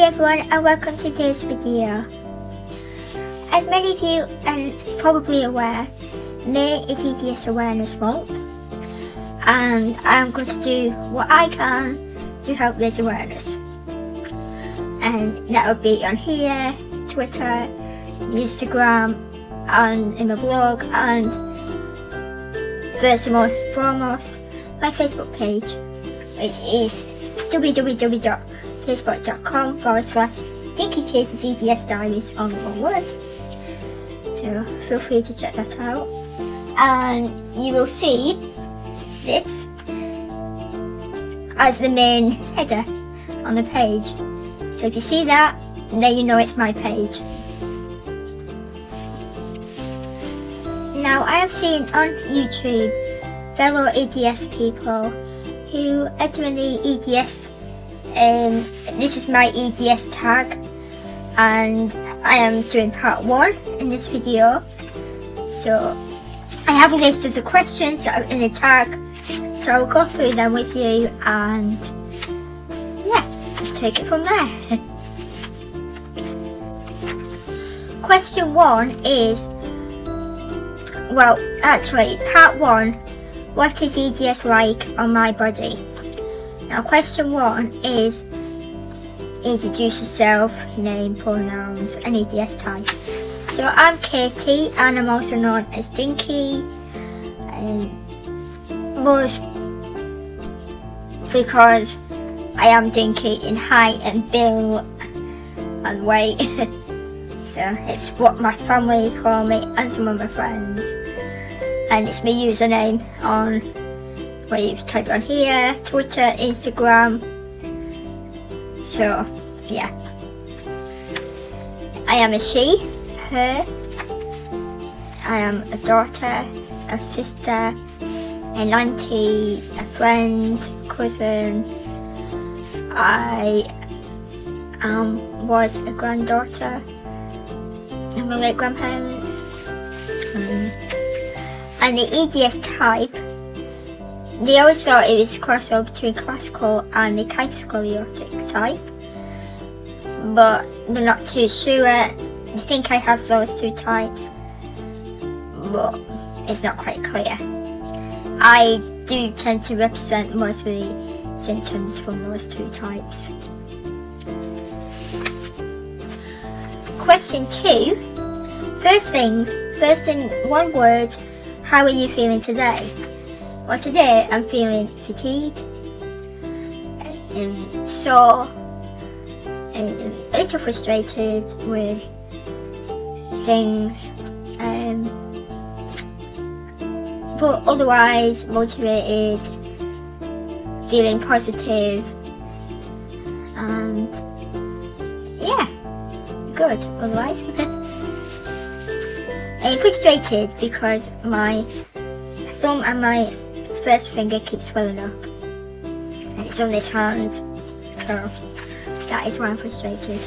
Hi everyone, and welcome to today's video. As many of you are probably aware, May is EDS Awareness Month, and I'm going to do what I can to help raise awareness. And that'll be on here, Twitter, Instagram, and in my blog, and first and foremost, my Facebook page, which is www.facebook.com/DinkyKatie's EDS Diaries on one word. So feel free to check that out, and you will see this as the main header on the page. So if you see that, then you know it's my page. Now I have seen on YouTube fellow EDS people who are doing the EDS. This is my EDS tag, and I am doing part 1 in this video. So I have a list of the questions that are in the tag, so I'll go through them with you and yeah, take it from there. Question 1 is, well actually part 1, what is EDS like on my body? Now question 1 is, introduce yourself, name, pronouns and EDS type. So I'm Katie, and I'm also known as Dinky, most because I am Dinky in height and build and weight. So it's what my family call me and some of my friends, and it's my username on where you type it on here, Twitter, Instagram. So yeah, I am a she, her. I am a daughter, a sister, an auntie, a friend, cousin. I was a granddaughter of my late grandparents. And the EDS type, they always thought it was a crossover between classical and the hyperscoliotic type, but they're not too sure. They think I have those two types, but it's not quite clear. I do tend to represent most of the symptoms from those two types. Question 2. First in one word, how are you feeling today? Well, today I'm feeling fatigued, sore, and a little frustrated with things, but otherwise motivated, feeling positive, and yeah, good otherwise. I'm frustrated because my thumb and my first finger keeps swelling up, and it's on this hand, so that is why I'm frustrated,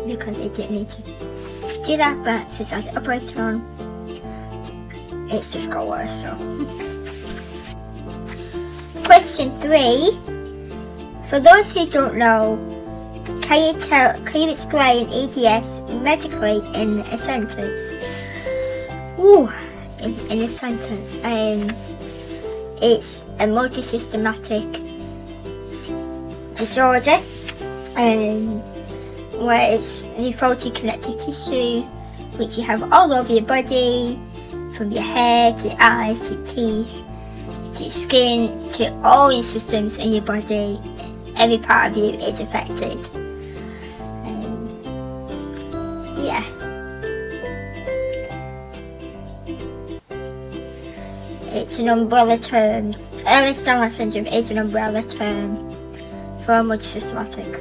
because it didn't need to do that, but since I had to operate on, it's just got worse. So question 3, for those who don't know, can you explain EDS medically in a sentence? In a sentence, it's a multi-systematic disorder, where it's nephrotic connective tissue, which you have all over your body, from your hair to your eyes to your teeth to your skin to all your systems in your body. Every part of you is affected. Yeah. It's an umbrella term. Ehlers-Danlos Syndrome is an umbrella term for multi-systematic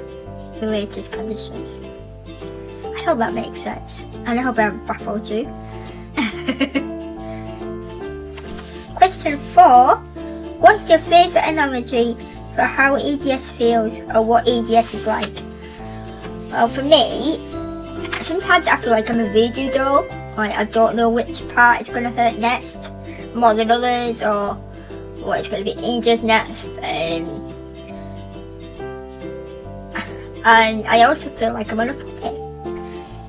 related conditions. I hope that makes sense, and I hope I haven't baffled you. Question 4. What's your favourite analogy for how EDS feels, or what EDS is like? Well, for me, sometimes I feel like I'm a voodoo doll. Like, I don't know which part is going to hurt next more than others, or what is going to be injured next. and I also feel like I'm on a puppet.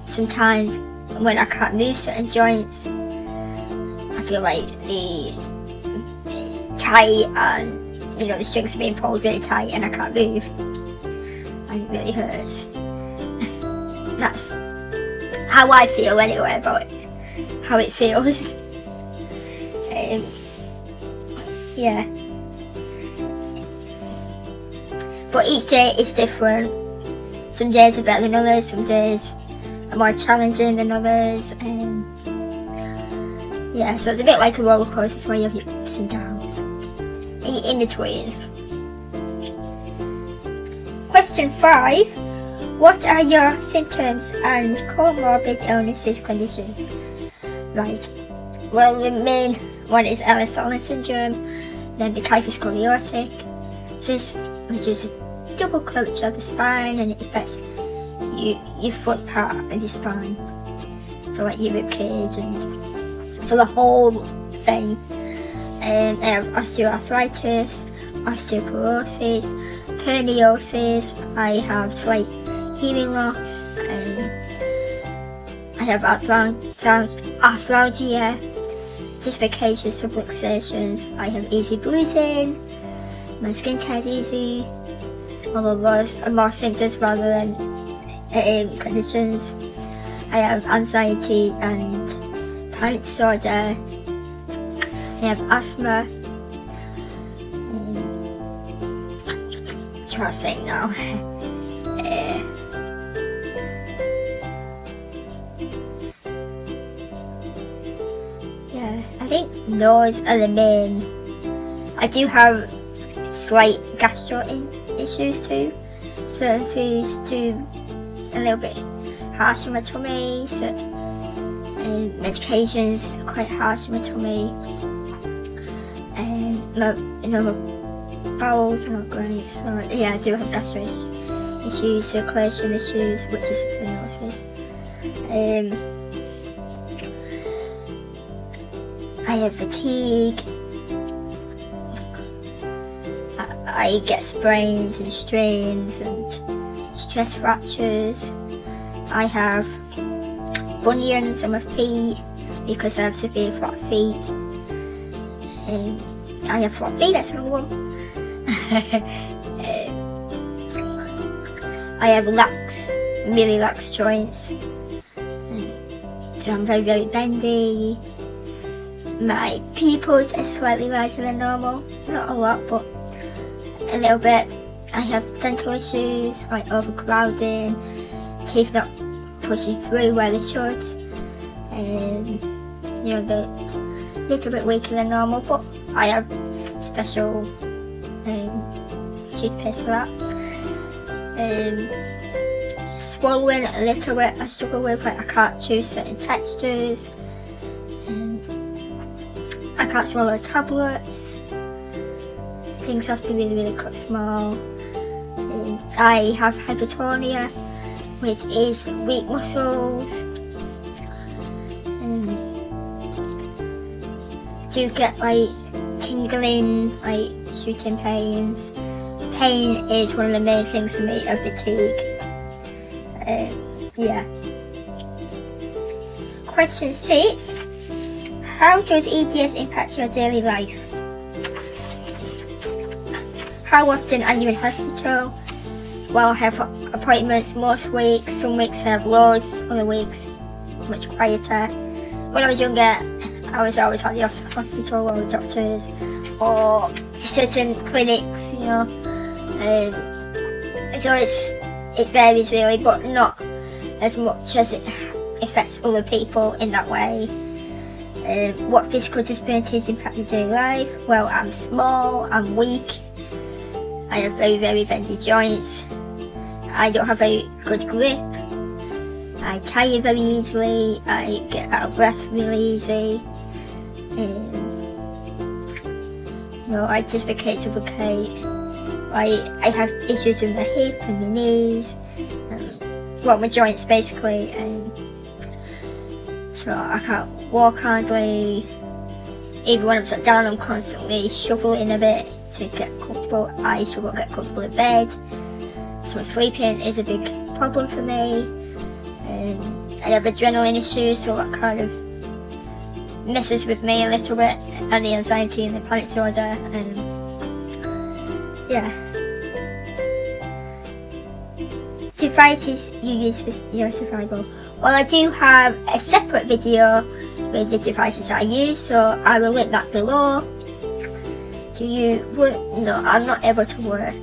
Sometimes when I can't move certain joints, I feel like the tight, and you know, the strings are being pulled really tight and I can't move, and it really hurts. That's how I feel anyway about how it feels. Yeah. But each day is different. Some days are better than others, some days are more challenging than others. Yeah, so it's a bit like a roller coaster where you have your ups and downs and your in-betweens. Question 5. What are your symptoms and comorbid illnesses conditions? Right. Well, the main one is Ehlers-Danlos Syndrome, then the kyphoscoliosis, which is a double curvature of the spine, and it affects your front part of your spine, so like your rib cage, and so the whole thing. I have osteoarthritis, osteoporosis, perniosis, I have slight hearing loss, I have arthralgia, dislocation, subluxations, I have easy bruising, my skin tears easy, although those are more symptoms rather than conditions. I have anxiety and panic disorder, I have asthma, trying to think now. Yeah, I think those are the main. I do have slight gastro issues too. Certain foods do a little bit harsh on my tummy, so medications are quite harsh on my tummy, and my bowels are not great, so yeah, I do have gastro issues, circulation issues, which is perniosis. I have fatigue, I get sprains and strains and stress fractures. I have bunions on my feet because I have severe flat feet. I have flat feet, that's another one. I have really lax joints, so I'm very, very bendy. My pupils are slightly larger than normal, not a lot, but a little bit. I have dental issues like overcrowding, teeth not pushing through where they should, you know, they're a little bit weaker than normal, but I have special toothpaste for that. Swallowing a little bit I struggle with, like I can't chew certain textures, I can't swallow tablets, things have to be really, really cut small. I have hypertonia, which is weak muscles. I do get like tingling, like shooting pains. Pain is one of the main things for me, of fatigue. Yeah. Question 6. How does EDS impact your daily life? How often are you in hospital? Well, I have appointments most weeks, some weeks I have loads, other weeks much quieter. When I was younger, I was always at the hospital or the doctors or certain clinics, you know. So it varies really, but not as much as it affects other people in that way. What physical disabilities impact your daily life? Well, I'm small, I'm weak, I have very, very bendy joints, I don't have very good grip, I tire very easily, I get out of breath really easy, you know, I dislocate, sublocate, I have issues with my hip and my knees, well, my joints basically, so I can't walk hardly. Even when I'm sat down, I'm constantly shuffling a bit to get comfortable. I struggle to get comfortable in bed. So sleeping is a big problem for me. I have adrenaline issues, so that kind of messes with me a little bit, and the anxiety and the panic disorder, and yeah. Devices you use for your survival. Well, I do have a separate video with the devices that I use, so I will link that below. Do you work? No, I'm not able to work.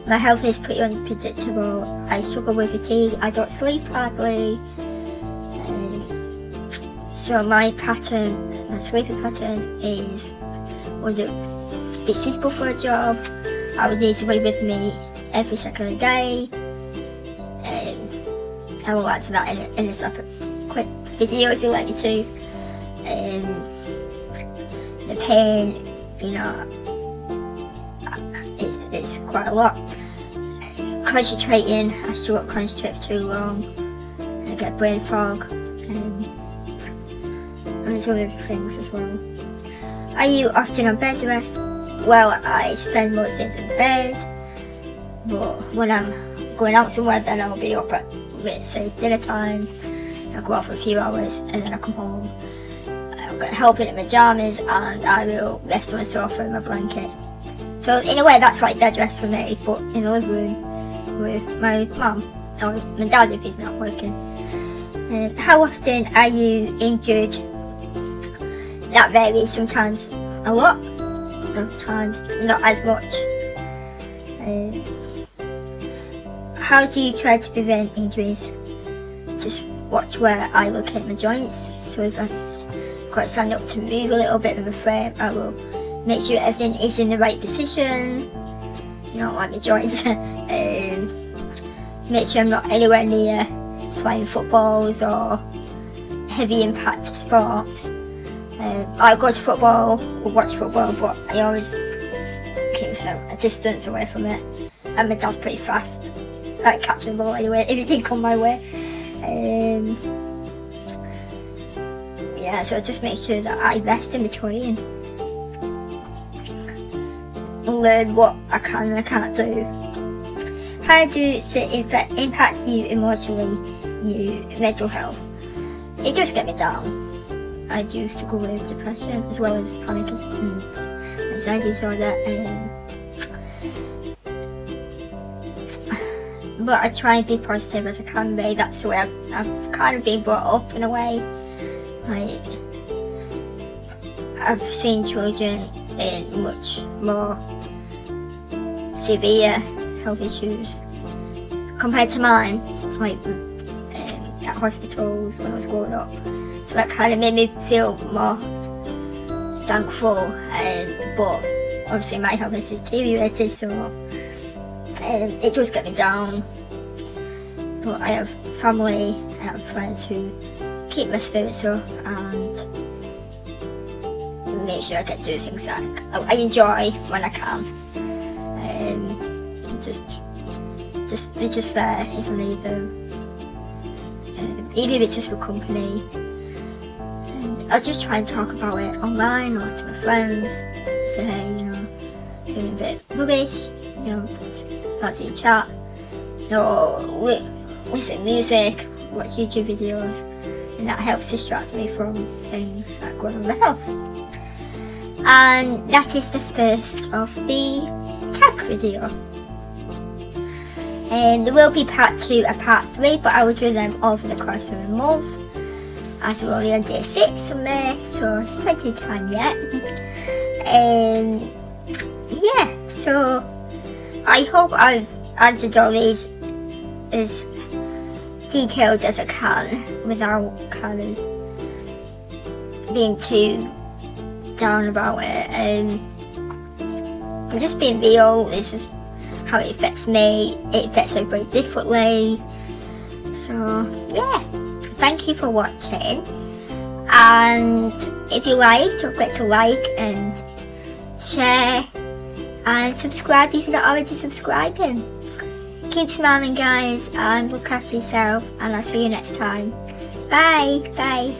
My health is pretty unpredictable. I struggle with fatigue. I don't sleep hardly. So my sleeping pattern is wouldn't be suitable for a job. I would need somebody with me every second of the day. I will answer that in a separate quick video if you like me to. The pain, you know, it's quite a lot. Concentrating, I struggle to concentrate for too long. I get brain fog. And there's other things as well. Are you often on bed rest? Well, I spend most days in bed, but when I'm going out somewhere, then I'll be up at, say, dinner time. I'll go out for a few hours, and then I come home. I'll get help in my pyjamas, and I will rest on the sofa in my blanket. So in a way, that's like bed rest for me, but in the living room with my mum or my dad if he's not working. How often are you injured? That varies, sometimes a lot, sometimes not as much. How do you try to prevent injuries? Just watch where I locate my joints. So if I've got to stand up to move a little bit with my frame, I will make sure everything is in the right position. You know, like my joints. Make sure I'm not anywhere near playing footballs or heavy impact sports. I go to football or watch football, but I always keep a distance away from it. And my dad's pretty fast at catching the ball anyway, if it did come my way. Yeah, so just make sure that I rest in between. And learn what I can and I can't do. How does it impact you emotionally, your mental health? It just gets me down. I do struggle with depression as well as panic and anxiety disorder, but I try and be positive as I can be. That's the way I've kind of been brought up in a way. Like, I've seen children in much more severe health issues compared to mine, like at hospitals when I was growing up. So that kind of made me feel more thankful, but obviously my health has deteriorated, so it does get me down. But I have family, I have friends who keep my spirits up and make sure I get to do things that I enjoy when I can. They're just there if I need them. Even if it's just for company. I'll just try and talk about it online or to my friends. Say, hey, you know, feeling a bit rubbish, you know, fancy a chat. So listen to music, watch YouTube videos, and that helps distract me from things that go on with my health. And that is the first of the tech video. There will be part 2 and part 3, but I will do them over the course of the month, as we're only on day 6 of May, so it's plenty of time yet. Yeah, so I hope I've answered all these as detailed as I can without kind of being too down about it. I'm just being real. This is how it affects me. It affects everybody differently. So yeah, thank you for watching, and if you liked, don't forget to like and share and subscribe if you're not already subscribing. Keep smiling, guys, and look after yourself, and I'll see you next time. Bye.